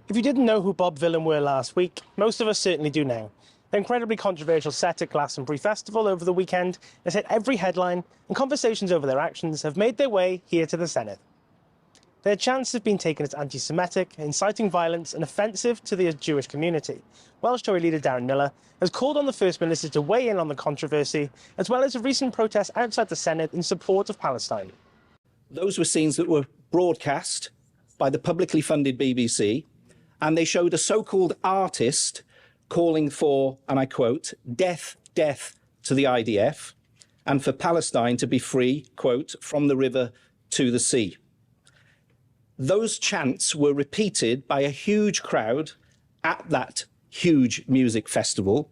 If you didn't know who Bob Vylan were last week, most of us certainly do now. The incredibly controversial set at Glastonbury Festival over the weekend has hit every headline, and conversations over their actions have made their way here to the Senedd. Their chants have been taken as anti-Semitic, inciting violence and offensive to the Jewish community. Welsh Tory leader Darren Millar has called on the First Minister to weigh in on the controversy, as well as a recent protest outside the Senedd in support of Palestine. Those were scenes that were broadcast by the publicly funded BBC, and they showed a so-called artist calling for, and I quote, death, death to the IDF, and for Palestine to be free, quote, from the river to the sea. Those chants were repeated by a huge crowd at that huge music festival.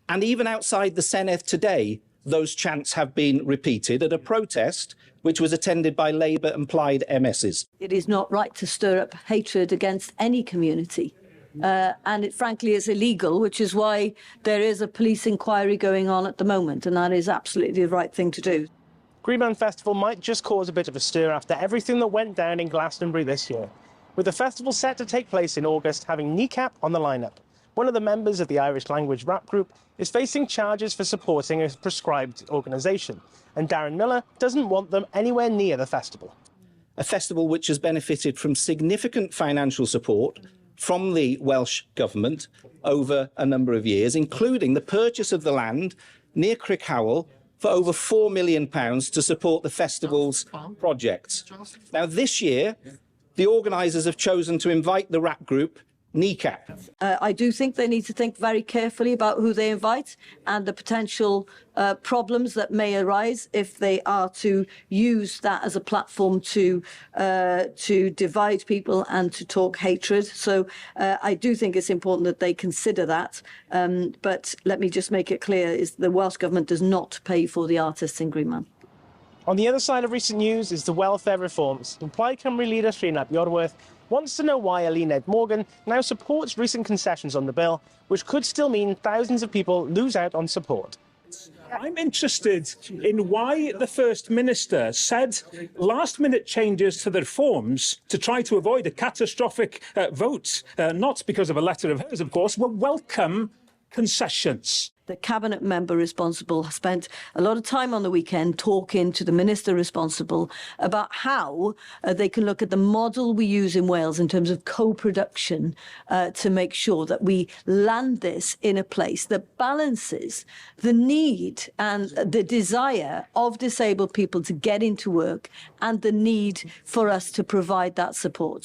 And even outside the Senedd today, those chants have been repeated at a protest which was attended by Labour and Plaid MSs. It is not right to stir up hatred against any community. And it frankly is illegal, which is why there is a police inquiry going on at the moment, and that is absolutely the right thing to do. Greenman Festival might just cause a bit of a stir after everything that went down in Glastonbury this year, with the festival set to take place in August having Kneecap on the lineup. One of the members of the Irish language rap group is facing charges for supporting a proscribed organisation, and Darren Millar doesn't want them anywhere near the festival. A festival which has benefited from significant financial support from the Welsh Government over a number of years, including the purchase of the land near Crickhowell for over £4 million to support the festival's projects. Now, this year, the organisers have chosen to invite the rap group Kneecap. I do think they need to think very carefully about who they invite and the potential problems that may arise if they are to use that as a platform to divide people and to talk hatred. So I do think it's important that they consider that. But let me just make it clear, is the Welsh Government does not pay for the artists in Greenman. On the other side of recent news is the welfare reforms. Plaid Cymru leader Rhynab Iorwerth wants to know why Eluned Morgan now supports recent concessions on the bill, which could still mean thousands of people lose out on support. I'm interested in why the First Minister said last-minute changes to the reforms to try to avoid a catastrophic vote, not because of a letter of hers, of course, were welcome concessions. The cabinet member responsible spent a lot of time on the weekend talking to the minister responsible about how they can look at the model we use in Wales in terms of co-production to make sure that we land this in a place that balances the need and the desire of disabled people to get into work and the need for us to provide that support.